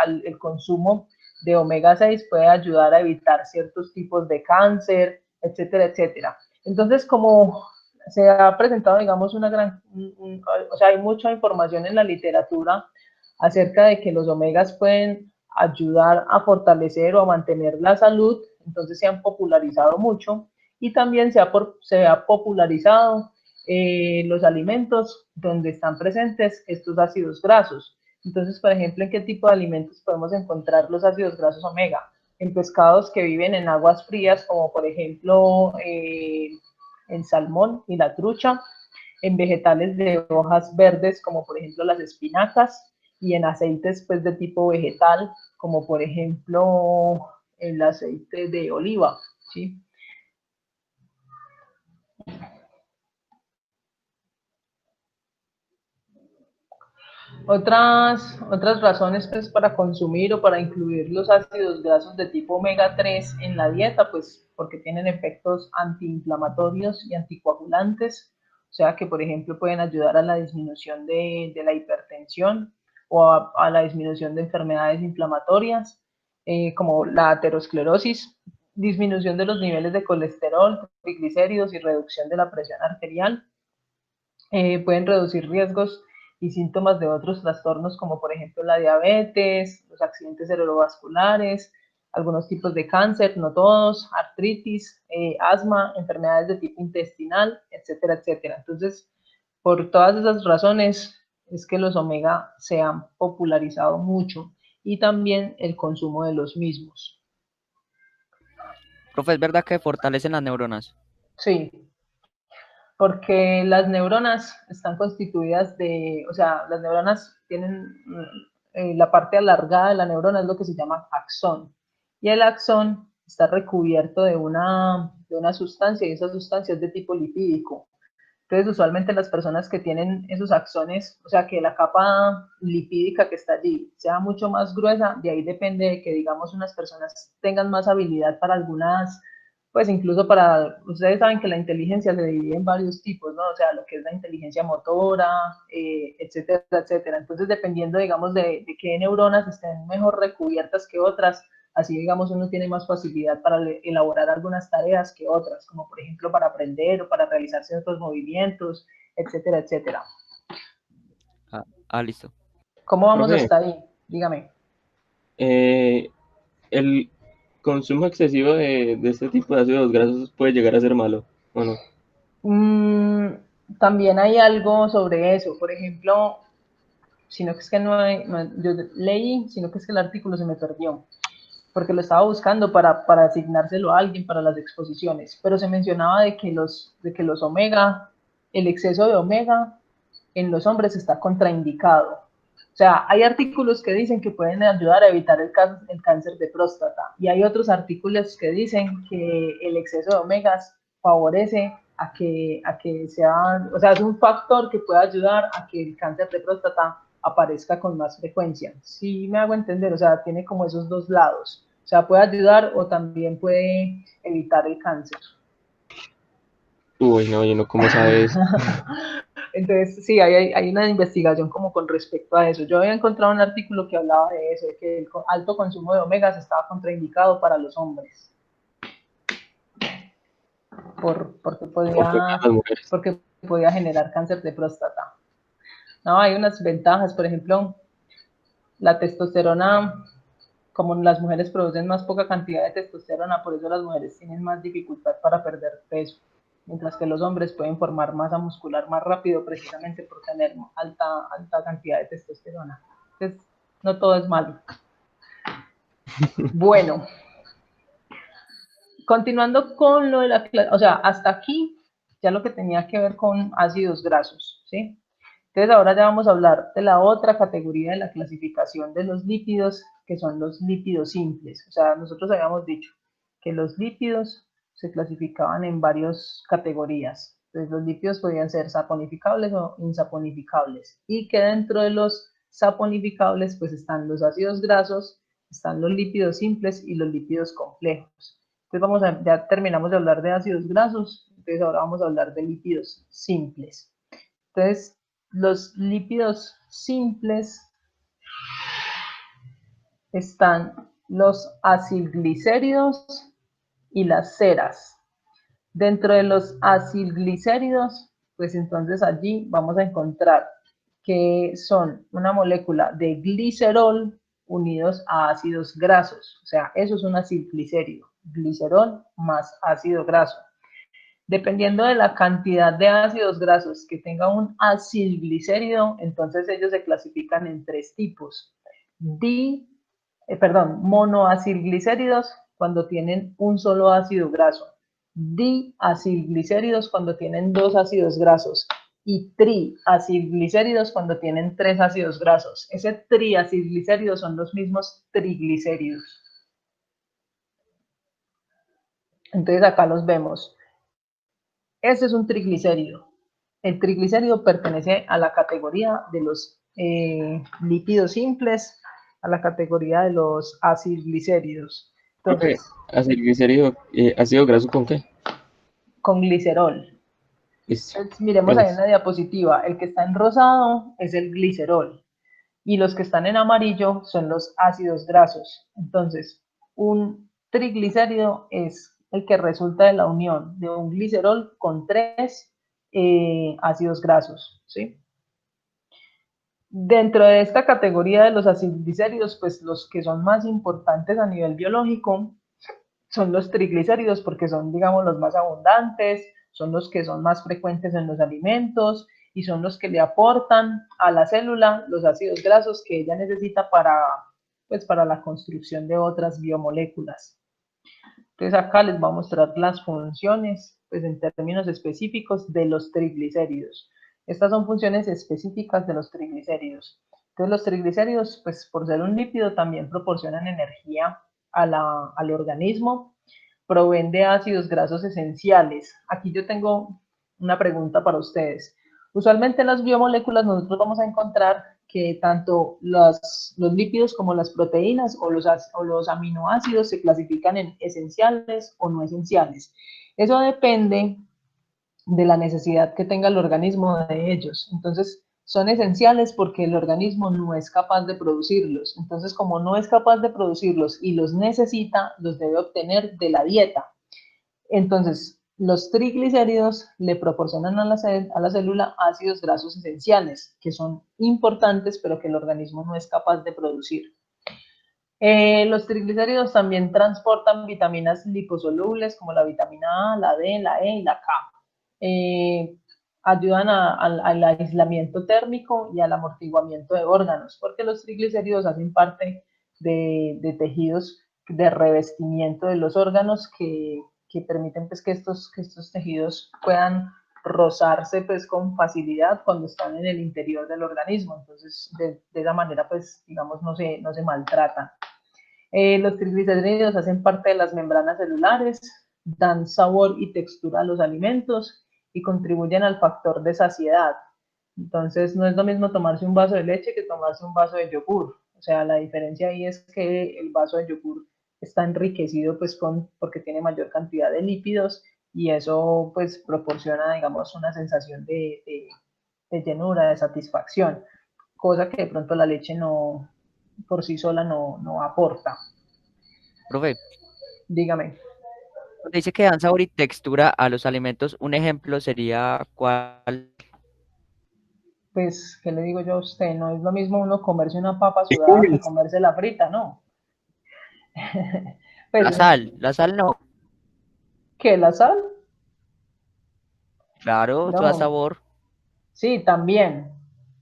el consumo de omega 6 puede ayudar a evitar ciertos tipos de cáncer, etcétera, etcétera. Entonces, como se ha presentado, digamos, o sea, hay mucha información en la literatura acerca de que los omegas pueden ayudar a fortalecer o a mantener la salud, entonces se han popularizado mucho y también se ha popularizado los alimentos donde están presentes estos ácidos grasos. Entonces, por ejemplo, ¿en qué tipo de alimentos podemos encontrar los ácidos grasos omega? En pescados que viven en aguas frías, como por ejemplo el salmón y la trucha, en vegetales de hojas verdes, como por ejemplo las espinacas, y en aceites pues, de tipo vegetal, como por ejemplo el aceite de oliva, ¿sí? Otras razones pues, para consumir o para incluir los ácidos grasos de tipo omega 3 en la dieta, pues porque tienen efectos antiinflamatorios y anticoagulantes, o sea que por ejemplo pueden ayudar a la disminución de la hipertensión o a la disminución de enfermedades inflamatorias, como la aterosclerosis, disminución de los niveles de colesterol, triglicéridos y reducción de la presión arterial. Pueden reducir riesgos y síntomas de otros trastornos como por ejemplo la diabetes, los accidentes cerebrovasculares, algunos tipos de cáncer, no todos, artritis, asma, enfermedades de tipo intestinal, etcétera, etcétera. Entonces, por todas esas razones es que los omega se han popularizado mucho y también el consumo de los mismos. Profe, ¿es verdad que fortalecen las neuronas? Sí, porque las neuronas están constituidas o sea, las neuronas tienen la parte alargada de la neurona es lo que se llama axón, y el axón está recubierto de una sustancia, y esa sustancia es de tipo lipídico. Entonces, usualmente las personas que tienen esos axones, o sea, que la capa lipídica que está allí sea mucho más gruesa, de ahí depende de que, digamos, unas personas tengan más habilidad para algunas, pues incluso ustedes saben que la inteligencia se divide en varios tipos, ¿no? O sea, lo que es la inteligencia motora, etcétera, etcétera. Entonces, dependiendo, digamos, de qué neuronas estén mejor recubiertas que otras, así digamos uno tiene más facilidad para elaborar algunas tareas que otras, como por ejemplo para aprender o para realizar ciertos movimientos, etcétera, etcétera. Listo. ¿Cómo vamos Profe, hasta ahí? Dígame. eh, el consumo excesivo de este tipo de ácidos grasos puede llegar a ser malo, ¿o no? Mm, también hay algo sobre eso, por ejemplo, sino que es que yo leí, sino que es que el artículo se me perdió, porque lo estaba buscando para asignárselo a alguien para las exposiciones, pero se mencionaba de que los omega, el exceso de omega en los hombres está contraindicado. O sea, hay artículos que dicen que pueden ayudar a evitar el cáncer de próstata y hay otros artículos que dicen que el exceso de omegas favorece a que sea, o sea, es un factor que puede ayudar a que el cáncer de próstata aparezca con más frecuencia. Sí me hago entender, o sea, tiene como esos dos lados. O sea, puede ayudar o también puede evitar el cáncer. Uy, no, yo no, ¿cómo sabes? Entonces, sí, hay una investigación como con respecto a eso. Yo había encontrado un artículo que hablaba de eso, de que el alto consumo de omegas estaba contraindicado para los hombres, porque, Porque para las mujeres. porque podía generar cáncer de próstata. No, hay unas ventajas, por ejemplo, la testosterona, como las mujeres producen más poca cantidad de testosterona, por eso las mujeres tienen más dificultad para perder peso, mientras que los hombres pueden formar masa muscular más rápido precisamente por tener alta cantidad de testosterona. Entonces, no todo es malo. Bueno, continuando con lo de o sea, hasta aquí ya lo que tenía que ver con ácidos grasos, ¿sí? Entonces ahora ya vamos a hablar de la otra categoría de la clasificación de los lípidos, que son los lípidos simples. O sea, nosotros habíamos dicho que los lípidos se clasificaban en varias categorías. Entonces los lípidos podían ser saponificables o insaponificables. Y que dentro de los saponificables pues están los ácidos grasos, están los lípidos simples y los lípidos complejos. Entonces ya terminamos de hablar de ácidos grasos, entonces ahora vamos a hablar de lípidos simples. Entonces, los lípidos simples están los acilglicéridos y las ceras. Dentro de los acilglicéridos, pues entonces allí vamos a encontrar que son una molécula de glicerol unidos a ácidos grasos. O sea, eso es un acilglicérido, glicerol más ácido graso. Dependiendo de la cantidad de ácidos grasos que tenga un acilglicérido, entonces ellos se clasifican en tres tipos. Monoacilglicéridos cuando tienen un solo ácido graso, diacilglicéridos cuando tienen dos ácidos grasos y triacilglicéridos cuando tienen tres ácidos grasos. Ese triacilglicérido son los mismos triglicéridos. Entonces acá los vemos. Este es un triglicérido. El triglicérido pertenece a la categoría de los lípidos simples, a la categoría de los acilglicéridos. Entonces, acilglicérido, ácido graso con qué? Con glicerol. Entonces, miremos ahí en la diapositiva, el que está en rosado es el glicerol y los que están en amarillo son los ácidos grasos. Entonces, un triglicérido es el que resulta de la unión de un glicerol con tres ácidos grasos, ¿sí? Dentro de esta categoría de los acilglicéridos, pues los que son más importantes a nivel biológico son los triglicéridos porque son, digamos, los más abundantes, son los que son más frecuentes en los alimentos y son los que le aportan a la célula los ácidos grasos que ella necesita para la construcción de otras biomoléculas. Entonces acá les voy a mostrar las funciones, pues en términos específicos de los triglicéridos. Estas son funciones específicas de los triglicéridos. Entonces los triglicéridos, pues por ser un lípido, también proporcionan energía al organismo, proveen de ácidos grasos esenciales. Aquí yo tengo una pregunta para ustedes. Usualmente en las biomoléculas nosotros vamos a encontrar que tanto los lípidos como las proteínas o los aminoácidos se clasifican en esenciales o no esenciales. Eso depende de la necesidad que tenga el organismo de ellos. Entonces, son esenciales porque el organismo no es capaz de producirlos. Entonces, como no es capaz de producirlos y los necesita, los debe obtener de la dieta. Entonces, los triglicéridos le proporcionan a la célula ácidos grasos esenciales, que son importantes, pero que el organismo no es capaz de producir. Los triglicéridos también transportan vitaminas liposolubles como la vitamina A, la D, la E y la K. Ayudan al aislamiento térmico y al amortiguamiento de órganos, porque los triglicéridos hacen parte de tejidos de revestimiento de los órganos que permiten pues, que estos tejidos puedan rozarse pues con facilidad cuando están en el interior del organismo. Entonces, de esa manera, pues, digamos, no se maltratan. Los triglicéridos hacen parte de las membranas celulares, dan sabor y textura a los alimentos y contribuyen al factor de saciedad. Entonces, no es lo mismo tomarse un vaso de leche que tomarse un vaso de yogur. O sea, la diferencia ahí es que el vaso de yogur está enriquecido pues porque tiene mayor cantidad de lípidos y eso pues proporciona, digamos, una sensación de llenura, de satisfacción, cosa que de pronto la leche no, por sí sola no aporta. Profe, Dígame. dice que dan sabor y textura a los alimentos. Un ejemplo sería cuál. Pues, ¿qué le digo yo a usted? No es lo mismo uno comerse una papa sudada que comerse la frita, ¿no? Pues, La sal no. ¿qué? ¿La sal? Claro, eso da No. sabor. Sí, también.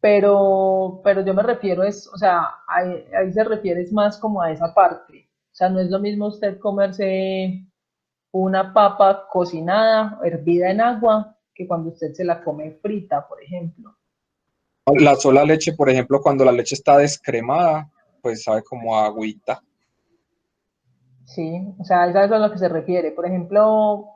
Pero yo me refiero o sea, ahí se refiere es más como a esa parte. O sea, no es lo mismo usted comerse una papa cocinada, hervida en agua, que cuando usted se la come frita, por ejemplo. La sola leche, por ejemplo, cuando la leche está descremada, pues sabe como a agüita. Sí, o sea, eso es a lo que se refiere. Por ejemplo,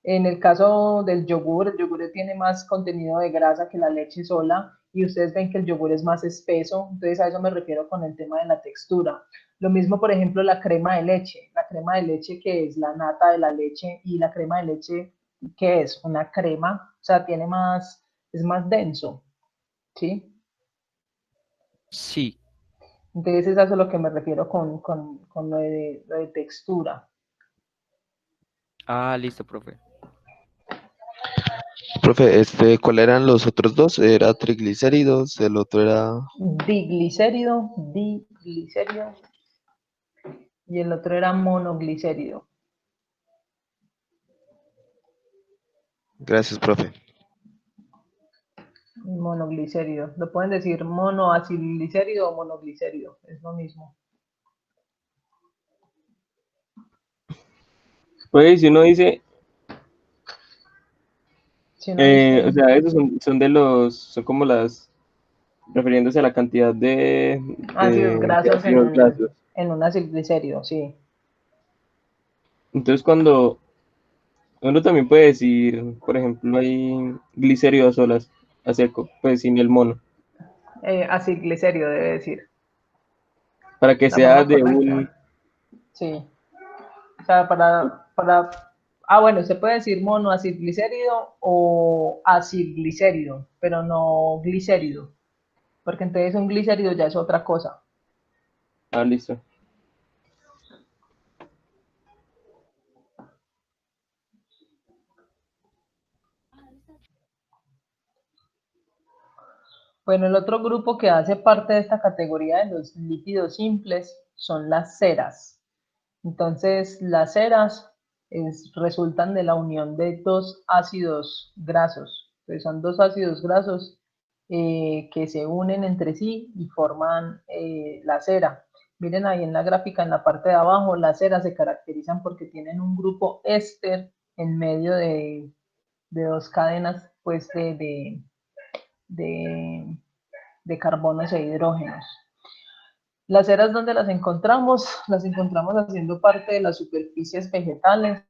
en el caso del yogur, el yogur tiene más contenido de grasa que la leche sola y ustedes ven que el yogur es más espeso, entonces a eso me refiero con el tema de la textura. Lo mismo, por ejemplo, la crema de leche. La crema de leche que es la nata de la leche y la crema de leche que es una crema, o sea, es más denso, ¿sí? Sí. Entonces es a eso lo que me refiero con lo de textura. Ah, listo, profe. Profe, ¿cuál eran los otros dos? Era triglicéridos, el otro era... Diglicérido y el otro era monoglicérido. Gracias, profe. Monoglicérido. Lo pueden decir monoacilglicérido o monoglicérido, es lo mismo. Pues si uno dice, Si uno dice o sea, esos son como refiriéndose a la cantidad ácidos de grasos ácidos grasos. en un acilglicérido, sí. Entonces cuando uno también puede decir, por ejemplo, hay glicérido a solas, a seco, pues sin el mono, Acilglicérido debe decir, para que la sea forma de un, correcta. Sí. O sea, bueno, se puede decir monoacilglicérido o acilglicérido, pero no glicérido, porque entonces un glicérido ya es otra cosa. listo. Bueno, el otro grupo que hace parte de esta categoría de los lípidos simples son las ceras. Entonces, las ceras resultan de la unión de dos ácidos grasos. Entonces, son dos ácidos grasos que se unen entre sí y forman la cera. Miren ahí en la gráfica, en la parte de abajo, las ceras se caracterizan porque tienen un grupo éster en medio de dos cadenas pues, de, de carbonos e hidrógenos. Las ceras, ¿dónde las encontramos? Las encontramos haciendo parte de las superficies vegetales,